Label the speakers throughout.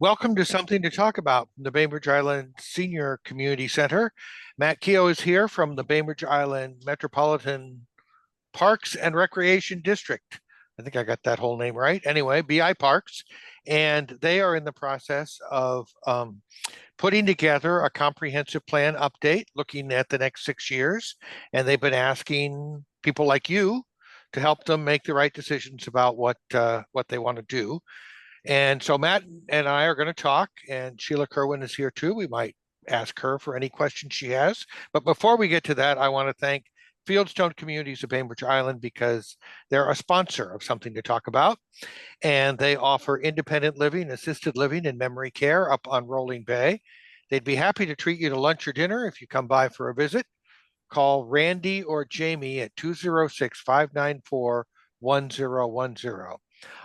Speaker 1: Welcome to Something to Talk About from the Bainbridge Island Senior Community Center. Matt Keough is here from the Bainbridge Island Metropolitan Parks and Recreation District. I think I got that whole name right. Anyway, BI Parks. And they are in the process of putting together a comprehensive plan update looking at the next 6 years. And they've been asking people like you to help them make the right decisions about what they want to do. And so Matt and I are going to talk, and Sheila Kerwin is here too. We might ask her for any questions she has. But before we get to that, I want to thank Fieldstone Communities of Bainbridge Island because they're a sponsor of Something to Talk About, and they offer independent living, assisted living, and memory care up on Rolling Bay. They'd be happy to treat you to lunch or dinner if you come by for a visit. Call Randy or Jamie at 206-594-1010.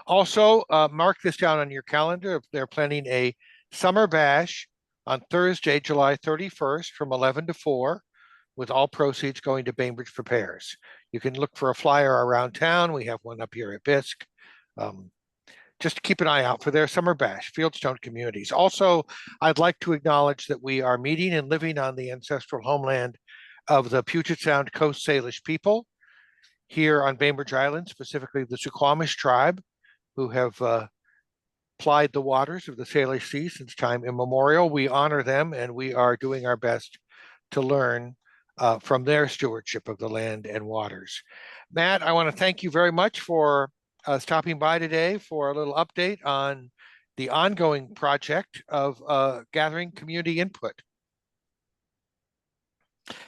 Speaker 1: Also, mark this down on your calendar. They're planning a summer bash on Thursday, July 31st from 11 to 4, with all proceeds going to Bainbridge Prepares. You can look for a flyer around town. We have one up here at Bisque. Just keep an eye out for their summer bash, Fieldstone Communities. Also, I'd like to acknowledge that we are meeting and living on the ancestral homeland of the Puget Sound Coast Salish people here on Bainbridge Island, specifically the Suquamish tribe, who have plied the waters of the Salish Sea since time immemorial. We honor them, and we are doing our best to learn from their stewardship of the land and waters. Matt, I want to thank you very much for stopping by today for a little update on the ongoing project of gathering community input.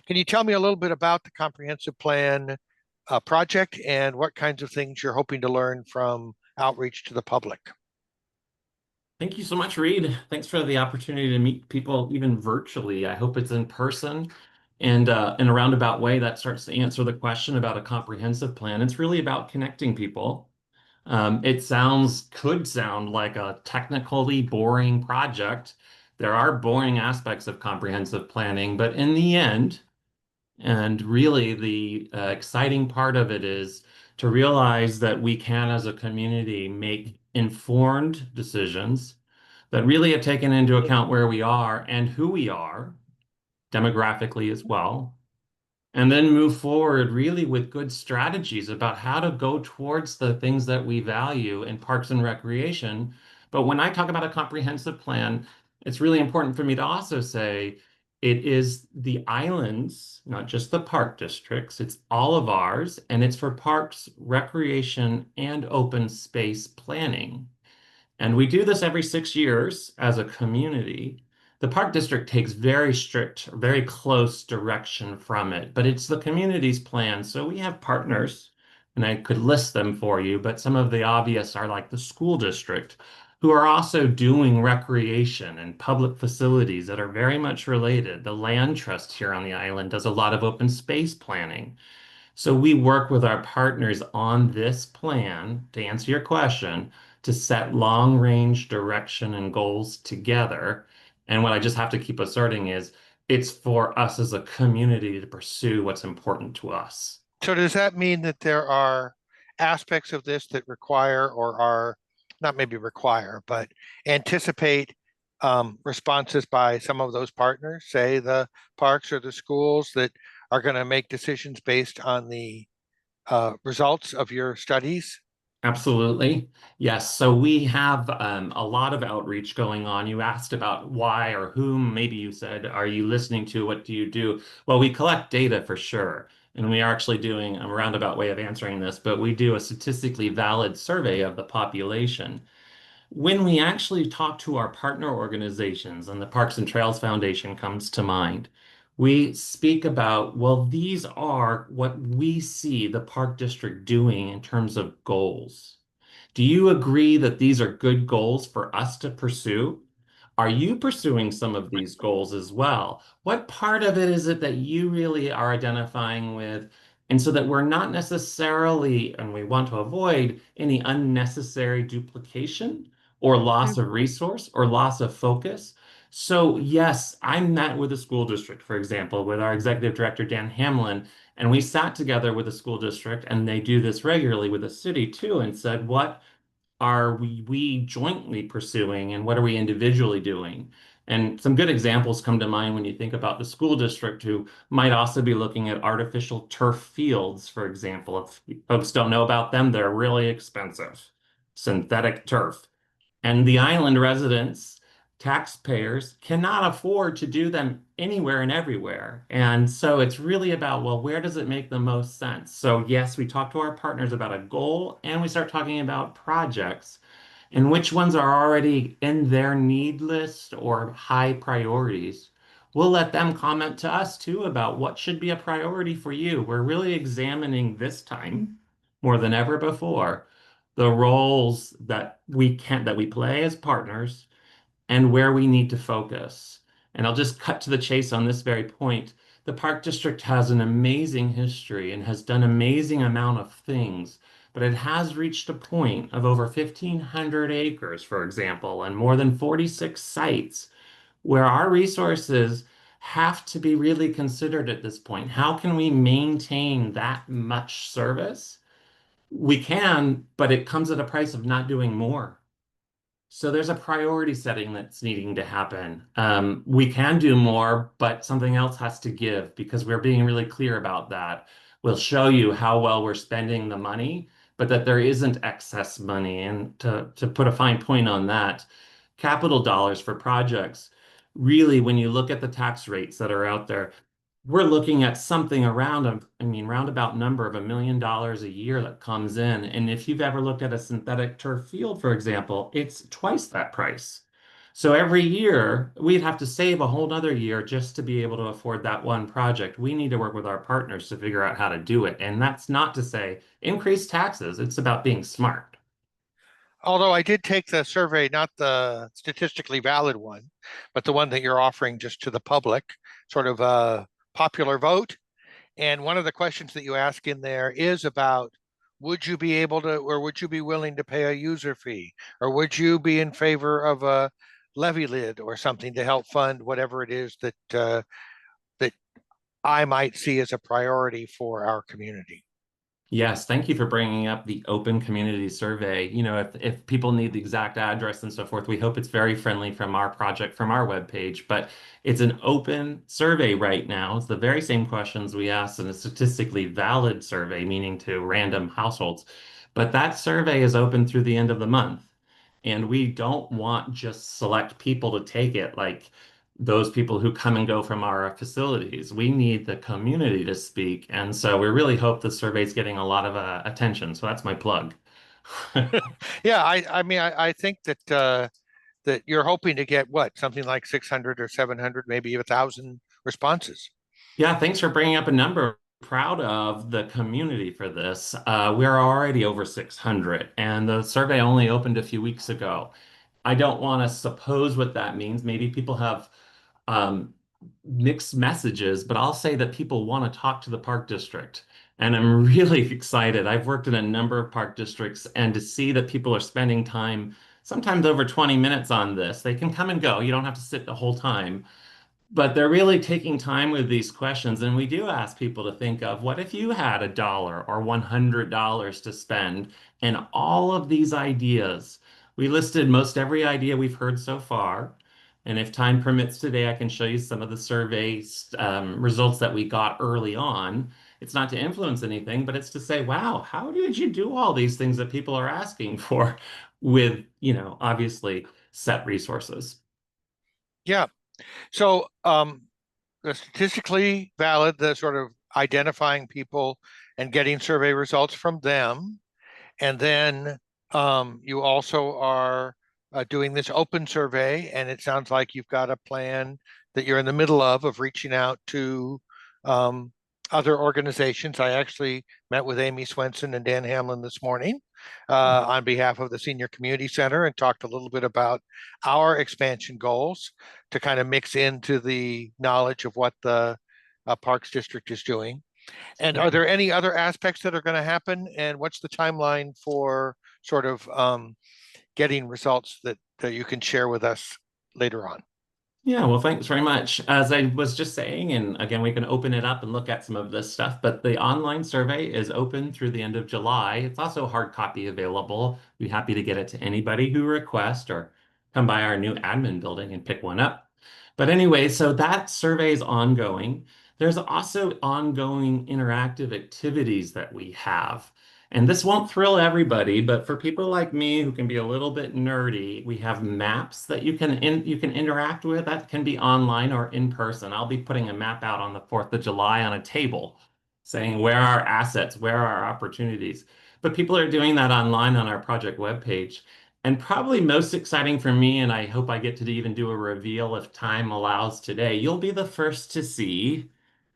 Speaker 1: Can you tell me a little bit about the comprehensive plan project and what kinds of things you're hoping to learn from outreach to the public?
Speaker 2: Thank you so much, Reed. Thanks for the opportunity to meet people even virtually. I hope it's in person. And in a roundabout way, that starts to answer the question about a comprehensive plan. It's really about connecting people. Could sound like a technically boring project. There are boring aspects of comprehensive planning, but in the end, and really, the exciting part of it is to realize that we can, as a community, make informed decisions that really have taken into account where we are and who we are, demographically as well, and then move forward really with good strategies about how to go towards the things that we value in parks and recreation. But when I talk about a comprehensive plan, it's really important for me to also say it is the islands, not just the park districts, it's all of ours, and it's for parks, recreation, and open space planning. And we do this every 6 years as a community. The Park District takes very strict, very close direction from it, but it's the community's plan. So we have partners, and I could list them for you, but some of the obvious are like the school district, who are also doing recreation and public facilities that are very much related. The Land Trust here on the island does a lot of open space planning. So we work with our partners on this plan, to answer your question, to set long-range direction and goals together. And what I just have to keep asserting is it's for us as a community to pursue what's important to us.
Speaker 1: So does that mean that there are aspects of this that require or are not maybe require, but anticipate responses by some of those partners, say the parks or the schools that are going to make decisions based on the results of your studies?
Speaker 2: Absolutely. Yes. So we have a lot of outreach going on. You asked about why or whom, maybe you said, are you listening to? What do you do? Well, we collect data for sure. And we are actually doing a roundabout way of answering this, but we do a statistically valid survey of the population. When we actually talk to our partner organizations, and the Parks and Trails Foundation comes to mind, we speak about, well, these are what we see the Park District doing in terms of goals. Do you agree that these are good goals for us to pursue? Are you pursuing some of these goals as well? What part of it is it that you really are identifying with? And so that we're not necessarily, and we want to avoid any unnecessary duplication or loss of resource or loss of focus. So, yes, I met with a school district, for example, with our executive director, Dan Hamlin, and we sat together with the school district, and they do this regularly with the city too, and said, what are we jointly pursuing and what are we individually doing? And some good examples come to mind when you think about the school district who might also be looking at artificial turf fields, for example. If folks don't know about them, they're really expensive. Synthetic turf. And the island residents, taxpayers, cannot afford to do them anywhere and everywhere. And so it's really about, well, where does it make the most sense? So, yes, we talk to our partners about a goal and we start talking about projects and which ones are already in their need list or high priorities. We'll let them comment to us too about what should be a priority for you. We're really examining this time more than ever before the roles that we play as partners and where we need to focus. And I'll just cut to the chase on this very point. The Park District has an amazing history and has done amazing amount of things, but it has reached a point of over 1,500 acres, for example, and more than 46 sites where our resources have to be really considered at this point. How can we maintain that much service? We can, but it comes at a price of not doing more. So there's a priority setting that's needing to happen. We can do more, but something else has to give because we're being really clear about that. We'll show you how well we're spending the money, but that there isn't excess money. And to put a fine point on that, capital dollars for projects, really, when you look at the tax rates that are out there, we're looking at something around roundabout number of $1 million a year that comes in. And if you've ever looked at a synthetic turf field, for example, it's twice that price. So every year we'd have to save a whole nother year just to be able to afford that one project. We need to work with our partners to figure out how to do it. And that's not to say increase taxes. It's about being smart.
Speaker 1: Although I did take the survey, not the statistically valid one, but the one that you're offering just to the public, sort of a popular vote. And one of the questions that you ask in there is about, would you be able to, or would you be willing to pay a user fee? Or would you be in favor of a levy lid or something to help fund whatever it is that I might see as a priority for our community?
Speaker 2: Yes, thank you for bringing up the open community survey. If people need the exact address and so forth, we hope it's very friendly from our project, from our webpage. But it's an open survey right now. It's the very same questions we asked in a statistically valid survey, meaning to random households. But that survey is open through the end of the month. And we don't want just select people to take it, like those people who come and go from our facilities. We need the community to speak. And so we really hope the survey's getting a lot of attention. So that's my plug.
Speaker 1: Yeah, I think that you're hoping to get what, something like 600 or 700, maybe 1,000 responses.
Speaker 2: Yeah, thanks for bringing up a number. Proud of the community for this. We're already over 600, and the survey only opened a few weeks ago. I don't want to suppose what that means. Maybe people have um, mixed messages, but I'll say that people want to talk to the park district. And I'm really excited. I've worked in a number of park districts, and to see that people are spending time, sometimes over 20 minutes on this, they can come and go. You don't have to sit the whole time. But they're really taking time with these questions. And we do ask people to think of what if you had $1 or $100 to spend and all of these ideas. We listed most every idea we've heard so far. And if time permits today, I can show you some of the surveys results that we got early on. It's not to influence anything, but it's to say, wow, how did you do all these things that people are asking for with, obviously set resources?
Speaker 1: Yeah. So the statistically valid, the sort of identifying people and getting survey results from them. And then you also are doing this open survey, and it sounds like you've got a plan that you're in the middle of reaching out to um, other organizations. I actually met with Amy Swenson and Dan Hamlin this morning on behalf of the Senior Community Center and talked a little bit about our expansion goals to kind of mix into the knowledge of what the Parks District is doing. And are there any other aspects that are going to happen? And what's the timeline for sort of getting results that you can share with us later on?
Speaker 2: Yeah, well, thanks very much. As I was just saying, and again, we can open it up and look at some of this stuff, but the online survey is open through the end of July. It's also hard copy available. Be happy to get it to anybody who requests or come by our new admin building and pick one up. But anyway, so that survey is ongoing. There's also ongoing interactive activities that we have. And this won't thrill everybody, but for people like me who can be a little bit nerdy, we have maps that you can interact with that can be online or in person. I'll be putting a map out on the 4th of July on a table saying where are our assets, where are our opportunities. But people are doing that online on our project webpage. And probably most exciting for me, and I hope I get to even do a reveal if time allows today, you'll be the first to see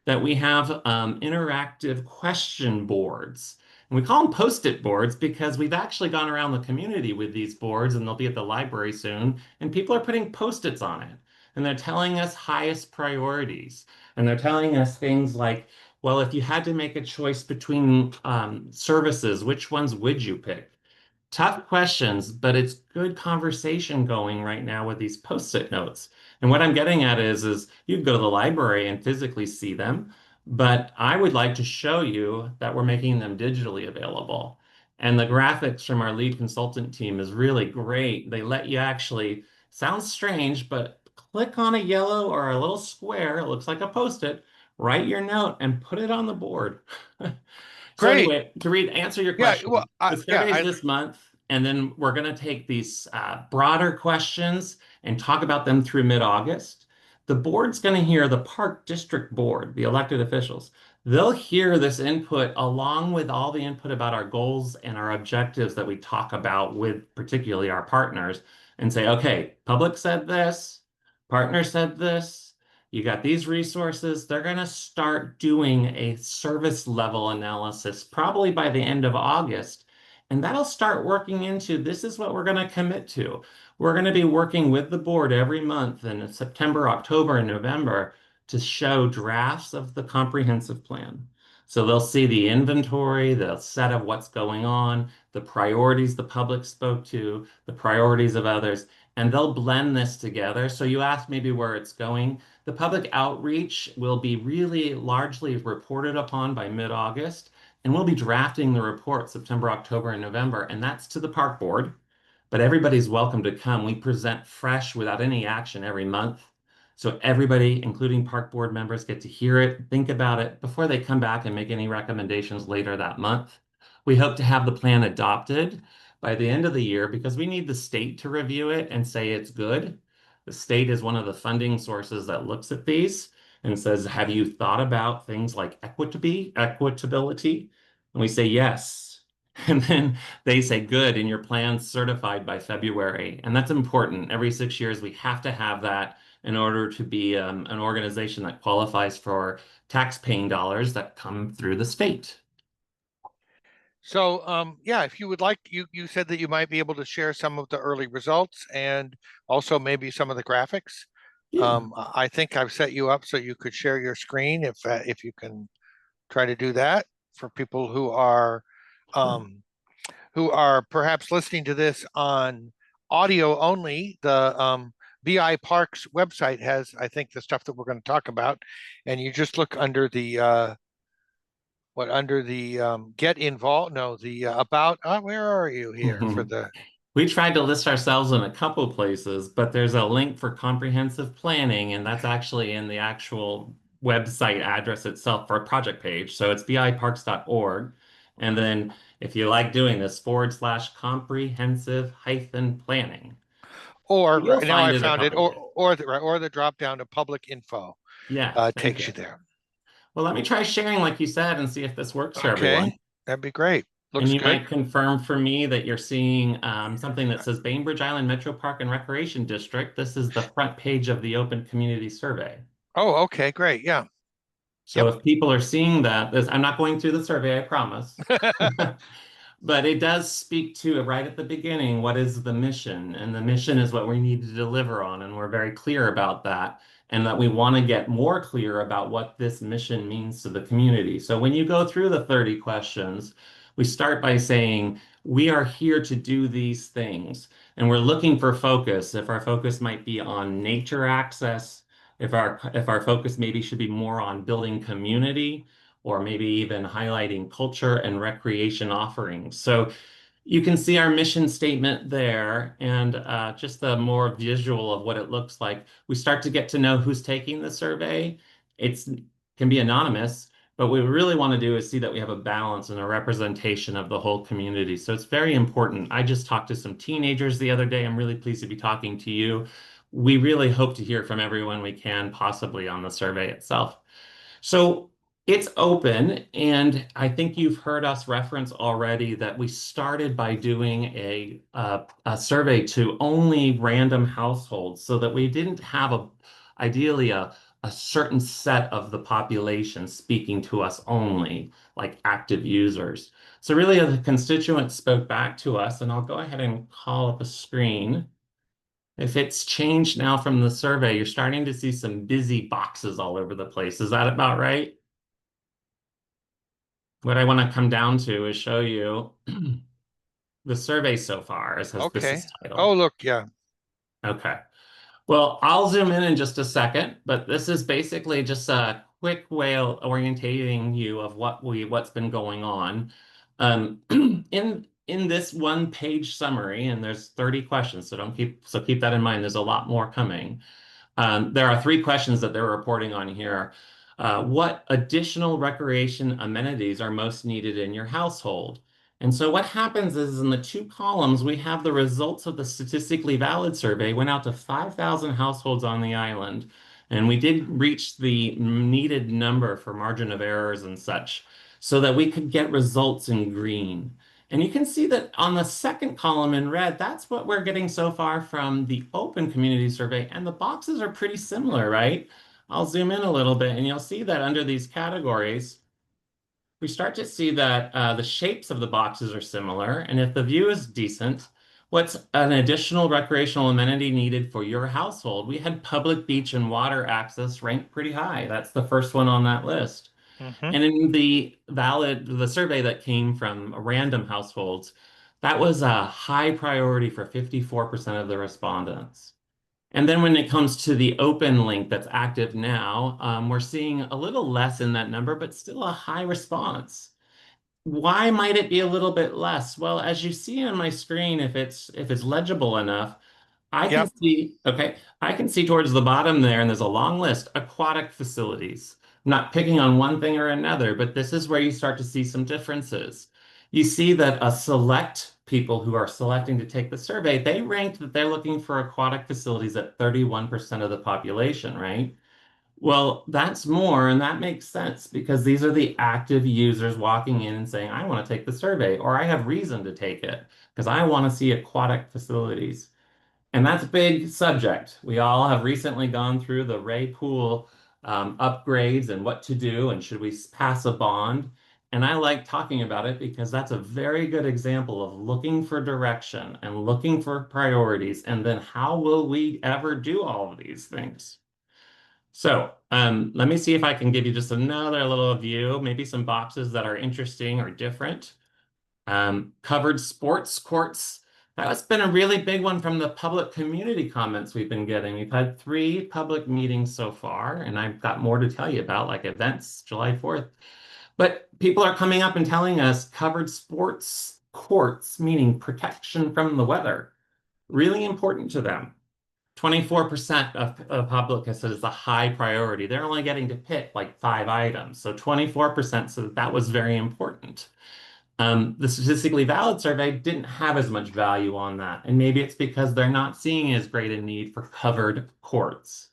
Speaker 2: that we have interactive question boards. And we call them post-it boards because we've actually gone around the community with these boards and they'll be at the library soon. And people are putting post-its on it. And they're telling us highest priorities. And they're telling us things like, well, if you had to make a choice between services, which ones would you pick? Tough questions, but it's good conversation going right now with these post-it notes. And what I'm getting at is you can go to the library and physically see them, but I would like to show you that we're making them digitally available. And the graphics from our lead consultant team is really great. They let you actually, sounds strange, but click on a yellow or a little square, it looks like a post-it, write your note and put it on the board. So
Speaker 1: Great.
Speaker 2: anyway, answer your
Speaker 1: Yeah. Well,
Speaker 2: question, the
Speaker 1: yeah,
Speaker 2: survey's this month, and then we're going to take these broader questions and talk about them through mid-August. The board's going to hear the Park District Board, the elected officials. They'll hear this input along with all the input about our goals and our objectives that we talk about with particularly our partners and say, okay, public said this, partner said this. You got these resources. They're going to start doing a service level analysis probably by the end of August. And that'll start working into this is what we're going to commit to. We're going to be working with the board every month in September, October, and November to show drafts of the comprehensive plan. So they'll see the inventory, the set of what's going on, the priorities the public spoke to, the priorities of others, and they'll blend this together. So you asked maybe where it's going. The public outreach will be really largely reported upon by mid-August, and we'll be drafting the report September, October, and November, and that's to the park board. But everybody's welcome to come. We present fresh without any action every month. So everybody, including park board members, get to hear it, think about it before they come back and make any recommendations later that month. We hope to have the plan adopted by the end of the year because we need the state to review it and say it's good. The state is one of the funding sources that looks at these and says, have you thought about things like equitability? And we say yes. And then they say, good, and your plan's certified by February. And that's important. Every 6 years, we have to have that in order to be an organization that qualifies for tax-paying dollars that come through the state.
Speaker 1: so yeah, if you would like, you said that you might be able to share some of the early results and also maybe some of the graphics.
Speaker 2: Yeah.
Speaker 1: I think I've set you up so you could share your screen if you can try to do that for people um, who are perhaps listening to this on audio only. The BI Parks website has, I think, the stuff that we're going to talk about, and you just look under the under the get involved. No, the about. Where are you here for the?
Speaker 2: We tried to list ourselves in a couple places, but there's a link for comprehensive planning, and that's actually in the actual website address itself for a project page. So it's biparks.org. And then if you like doing this, /comprehensive hyphen planning.
Speaker 1: Or
Speaker 2: You'll
Speaker 1: now
Speaker 2: find
Speaker 1: I
Speaker 2: it a
Speaker 1: found it,
Speaker 2: couple ways.
Speaker 1: or the drop down to public info
Speaker 2: Yeah, thank
Speaker 1: takes
Speaker 2: you.
Speaker 1: you there.
Speaker 2: Well, let me try sharing like you said and see if this works for everyone.
Speaker 1: Okay, that'd be great.
Speaker 2: And
Speaker 1: Looks
Speaker 2: you
Speaker 1: good.
Speaker 2: might confirm for me that you're seeing something that says Bainbridge Island Metro Park and Recreation District. This is the front page of the Open Community Survey.
Speaker 1: Oh, okay, great. Yeah.
Speaker 2: So
Speaker 1: Yep.
Speaker 2: if people are seeing that, I'm not going through the survey, I promise. But it does speak to right at the beginning, what is the mission? And the mission is what we need to deliver on. And we're very clear about that. And that we want to get more clear about what this mission means to the community. So when you go through the 30 questions, we start by saying, we are here to do these things. And we're looking for focus. If our focus might be on nature access, if our focus maybe should be more on building community, or maybe even highlighting culture and recreation offerings. So you can see our mission statement there and just the more visual of what it looks like. We start to get to know who's taking the survey. It can be anonymous, but what we really want to do is see that we have a balance and a representation of the whole community. So it's very important. I just talked to some teenagers the other day. I'm really pleased to be talking to you. We really hope to hear from everyone we can, possibly on the survey itself. So it's open, and I think you've heard us reference already that we started by doing a survey to only random households so that we didn't have ideally a certain set of the population speaking to us only, like active users. So really the constituents spoke back to us, and I'll go ahead and call up a screen. If it's changed now from the survey, you're starting to see some busy boxes all over the place. Is that about right? What I want to come down to is show you the survey so far. It says this
Speaker 1: Okay.
Speaker 2: is
Speaker 1: Oh,
Speaker 2: titled.
Speaker 1: look, yeah.
Speaker 2: Okay. Well, I'll zoom in just a second, but this is basically just a quick way of orientating you of what's been going on. In this one page summary, and there's 30 questions, so keep that in mind. There's a lot more coming. There are three questions that they're reporting on here. What additional recreation amenities are most needed in your household? And so what happens is in the two columns, we have the results of the statistically valid survey, went out to 5,000 households on the island. And we did reach the needed number for margin of errors and such so that we could get results in green. And you can see that on the second column in red, that's what we're getting so far from the open community survey. And the boxes are pretty similar, right? I'll zoom in a little bit and you'll see that under these categories, we start to see that the shapes of the boxes are similar. And if the view is decent, what's an additional recreational amenity needed for your household? We had public beach and water access ranked pretty high. That's the first one on that list.
Speaker 1: Hmm.
Speaker 2: And in the survey that came from random households, that was a high priority for 54% of the respondents. And then when it comes to the open link that's active now, we're seeing a little less in that number, but still a high response. Why might it be a little bit less? Well, as you see on my screen, if it's legible enough, I can
Speaker 1: Yep.
Speaker 2: see, okay, I can see towards the bottom there, and there's a long list, aquatic facilities. I'm not picking on one thing or another, but this is where you start to see some differences. You see that a select people who are selecting to take the survey, they ranked that they're looking for aquatic facilities at 31% of the population, right? Well, that's more, and that makes sense because these are the active users walking in and saying, I want to take the survey, or I have reason to take it because I want to see aquatic facilities. And that's a big subject. We all have recently gone through the Ray Pool upgrades and what to do and should we pass a bond. And I like talking about it because that's a very good example of looking for direction and looking for priorities. And then how will we ever do all of these things? So let me see if I can give you just another little view, maybe some boxes that are interesting or different. Covered sports courts. That's been a really big one from the public community comments we've been getting. We've had 3 public meetings so far, and I've got more to tell you about, like events July 4th. But people are coming up and telling us covered sports courts, meaning protection from the weather, really important to them. 24% of public has said it's a high priority. They're only getting to pick like 5 items. So 24% said that was very important. The statistically valid survey didn't have as much value on that. And maybe it's because they're not seeing as great a need for covered courts.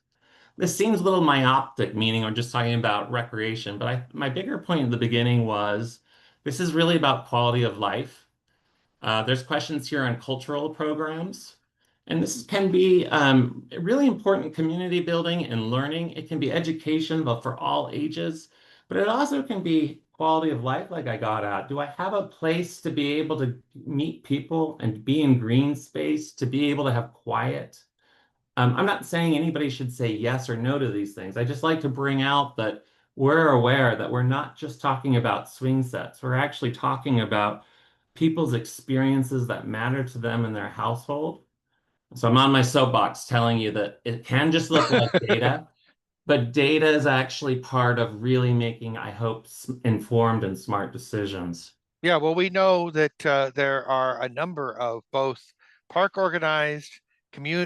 Speaker 2: This seems a little myopic, meaning I'm just talking about recreation, but my bigger point in the beginning was this is really about quality of life. There's questions here on cultural programs. And this can be really important community building and learning. It can be education, but for all ages. But it also can be quality of life, like I got at. Do I have a place to be able to meet people and be in green space, to be able to have quiet? I'm not saying anybody should say yes or no to these things. I just like to bring out that we're aware that we're not just talking about swing sets. We're actually talking about people's experiences that matter to them in their household. So I'm on my soapbox telling you that it can just look like data, but data is actually part of really making, I hope, informed and smart decisions.
Speaker 1: Yeah, well, we know that there are a number of both park organized,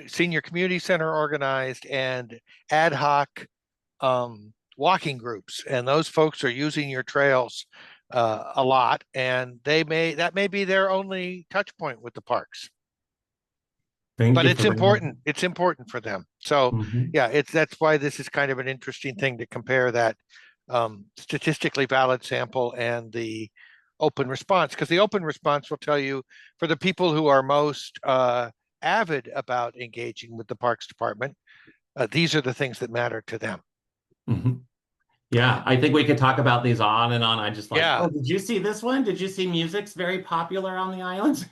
Speaker 1: senior community center organized, and ad hoc walking groups, and those folks are using your trails a lot, and that may be their only touch point with the parks,
Speaker 2: Thank
Speaker 1: but
Speaker 2: you for bringing that.
Speaker 1: it's important for them. So
Speaker 2: Mhm.
Speaker 1: yeah, that's why this is kind of an interesting thing to compare that statistically valid sample and the open response, because the open response will tell you for the people who are most avid about engaging with the parks department, these are the things that matter to them.
Speaker 2: Mhm. Yeah, I think we could talk about these on and on. I just like,
Speaker 1: Yeah.
Speaker 2: oh, did you see this one? Did you see music's very popular on the island?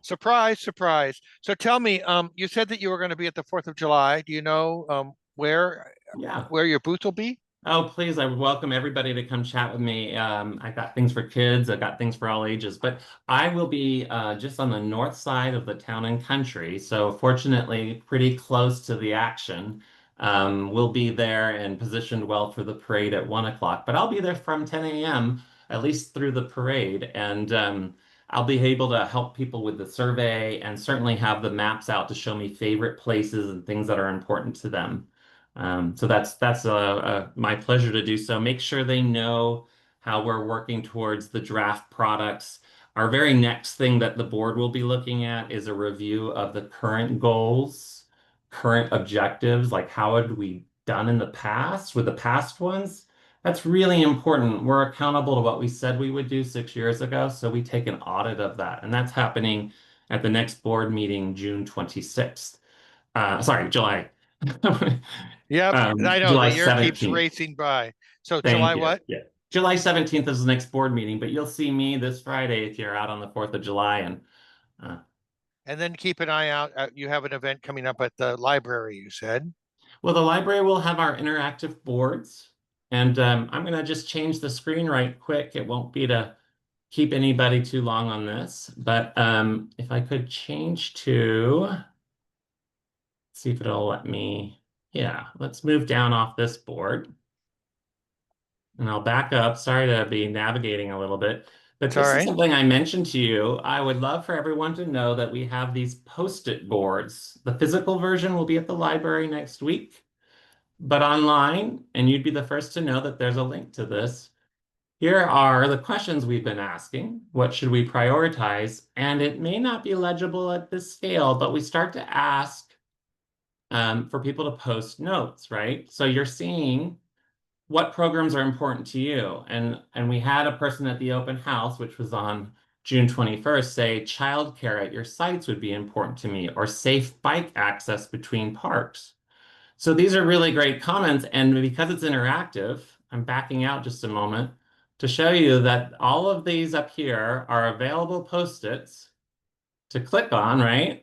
Speaker 1: Surprise, surprise. So tell me, you said that you were going to be at the 4th of July. Do you know
Speaker 2: Yeah.
Speaker 1: where your booth will be?
Speaker 2: Oh, please, I would welcome everybody to come chat with me. I got things for kids, I got things for all ages, but I will be just on the north side of the town and country. So, fortunately, pretty close to the action. We'll be there and positioned well for the parade at 1 o'clock, but I'll be there from 10 a.m., at least through the parade. And I'll be able to help people with the survey and certainly have the maps out to show me favorite places and things that are important to them. So that's my pleasure to do so. Make sure they know how we're working towards the draft products. Our very next thing that the board will be looking at is a review of the current goals, current objectives, like how had we done in the past with the past ones. That's really important. We're accountable to what we said we would do 6 years ago, so we take an audit of that. And that's happening at the next board meeting, June 26th. Sorry, July.
Speaker 1: Yep, I know the
Speaker 2: July
Speaker 1: year keeps
Speaker 2: 17th.
Speaker 1: racing by. So July
Speaker 2: Thank you.
Speaker 1: what?
Speaker 2: Yeah. July 17th is the next board meeting, but you'll see me this Friday if you're out on the 4th of July. And uh,
Speaker 1: And then keep an eye out. You have an event coming up at the library, you said.
Speaker 2: well, the library will have our interactive boards. And I'm going to just change the screen right quick. It won't be to keep anybody too long on this, but if I could change to, see if it'll let me. Yeah, let's move down off this board. And I'll back up. Sorry to be navigating a little bit, but
Speaker 1: It's all
Speaker 2: this is
Speaker 1: right.
Speaker 2: something I mentioned to you. I would love for everyone to know that we have these post-it boards. The physical version will be at the library next week, but online, and you'd be the first to know that there's a link to this. Here are the questions we've been asking. What should we prioritize? And it may not be legible at this scale, but we start to ask for people to post notes, right? So you're seeing what programs are important to you. And we had a person at the open house, which was on June 21st, say childcare at your sites would be important to me, or safe bike access between parks. So these are really great comments. And because it's interactive, I'm backing out just a moment to show you that all of these up here are available post-its to click on, right?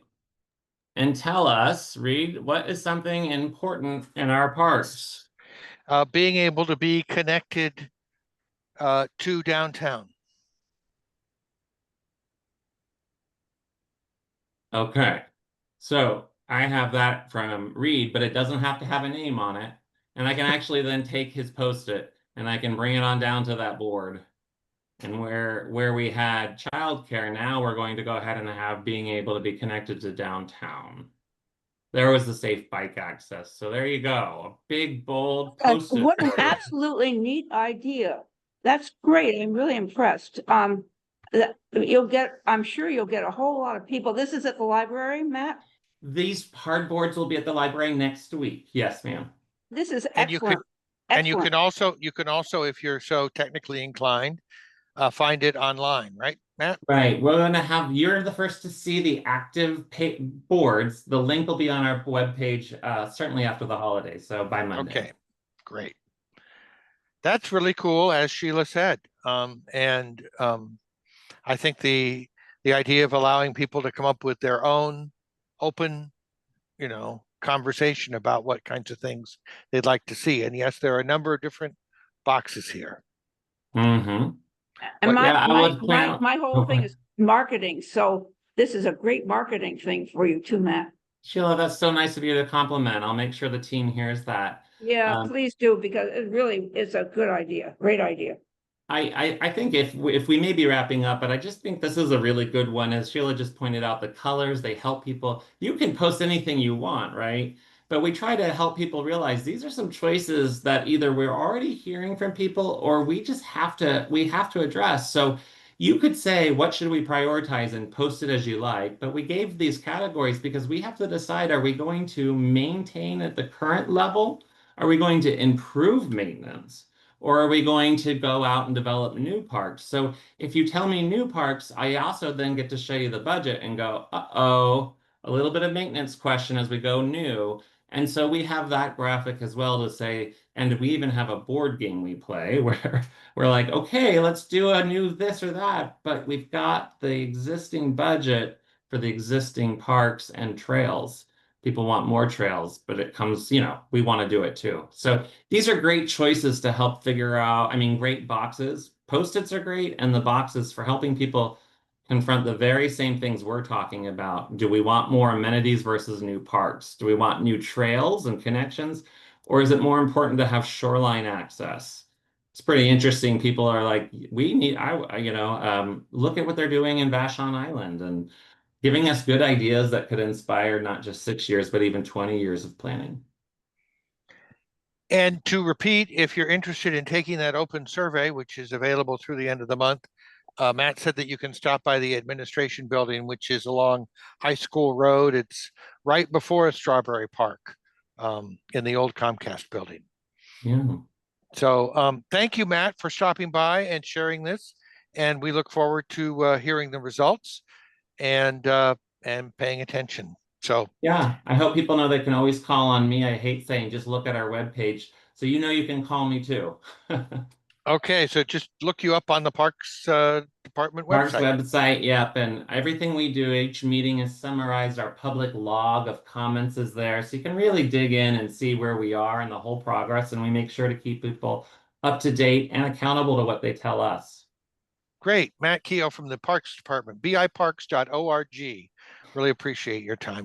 Speaker 2: And tell us, read, what is something important in our parks?
Speaker 1: Being able to be connected to downtown.
Speaker 2: Okay. So I have that from Reed, but it doesn't have to have a name on it. And I can actually then take his post-it and I can bring it on down to that board. And where we had childcare, now we're going to go ahead and have being able to be connected to downtown. There was the safe bike access. So there you go. A big, bold post-it
Speaker 3: What an
Speaker 2: board.
Speaker 3: absolutely neat idea. That's great. I'm really impressed. I'm sure you'll get a whole lot of people. This is at the library, Matt?
Speaker 2: These hard boards will be at the library next week. Yes, ma'am.
Speaker 3: This is
Speaker 1: And you can
Speaker 3: excellent. Excellent.
Speaker 1: you can also, if you're so technically inclined, find it online, right, Matt?
Speaker 2: Right. We're going to have, you're the first to see the active boards. The link will be on our webpage, certainly after the holidays. So by Monday.
Speaker 1: Okay, great. That's really cool, as Sheila said. And I think the idea of allowing people to come up with their own open, conversation about what kinds of things they'd like to see. And yes, there are a number of different boxes here.
Speaker 2: Mm-hmm.
Speaker 3: And
Speaker 2: But
Speaker 3: my
Speaker 2: yeah, I
Speaker 3: my
Speaker 2: would point
Speaker 3: my
Speaker 2: out.
Speaker 3: my whole thing
Speaker 2: Okay.
Speaker 3: is marketing. So this is a great marketing thing for you too, Matt.
Speaker 2: Sheila, that's so nice of you to compliment. I'll make sure the team hears that.
Speaker 3: Yeah,
Speaker 2: Um,
Speaker 3: please do, because it really is a good idea, great idea.
Speaker 2: I think if we may be wrapping up, but I just think this is a really good one. As Sheila just pointed out, the colors, they help people. You can post anything you want, right? But we try to help people realize these are some choices that either we're already hearing from people or we have to address. So you could say, what should we prioritize and post it as you like, but we gave these categories because we have to decide, are we going to maintain at the current level? Are we going to improve maintenance? Or are we going to go out and develop new parks? So if you tell me new parks, I also then get to show you the budget and go, uh-oh, a little bit of maintenance question as we go new. And so we have that graphic as well to say, and we even have a board game we play where we're like, okay, let's do a new this or that, but we've got the existing budget for the existing parks and trails. People want more trails, but it comes, we want to do it too. So these are great choices to help figure out. I mean, great boxes. Post-its are great, and the boxes for helping people confront the very same things we're talking about. Do we want more amenities versus new parks? Do we want new trails and connections? Or is it more important to have shoreline access? It's pretty interesting. People are like, we need, look at what they're doing in Vashon Island and giving us good ideas that could inspire not just 6 years, but even 20 years of planning.
Speaker 1: And to repeat, if you're interested in taking that open survey, which is available through the end of the month, Matt said that you can stop by the administration building, which is along High School Road. It's right before Strawberry Park, in the old Comcast building.
Speaker 2: Yeah.
Speaker 1: So thank you, Matt, for stopping by and sharing this. And we look forward to hearing the results and paying attention. So
Speaker 2: Yeah, I hope people know they can always call on me. I hate saying just look at our webpage. So you can call me too.
Speaker 1: okay, so just look you up on the Parks Department
Speaker 2: Parks
Speaker 1: website.
Speaker 2: website, yep. And everything we do, each meeting is summarized. Our public log of comments is there. So you can really dig in and see where we are and the whole progress. And we make sure to keep people up to date and accountable to what they tell us.
Speaker 1: Great. Matt Keough from the Parks Department, biparks.org. Really appreciate your time.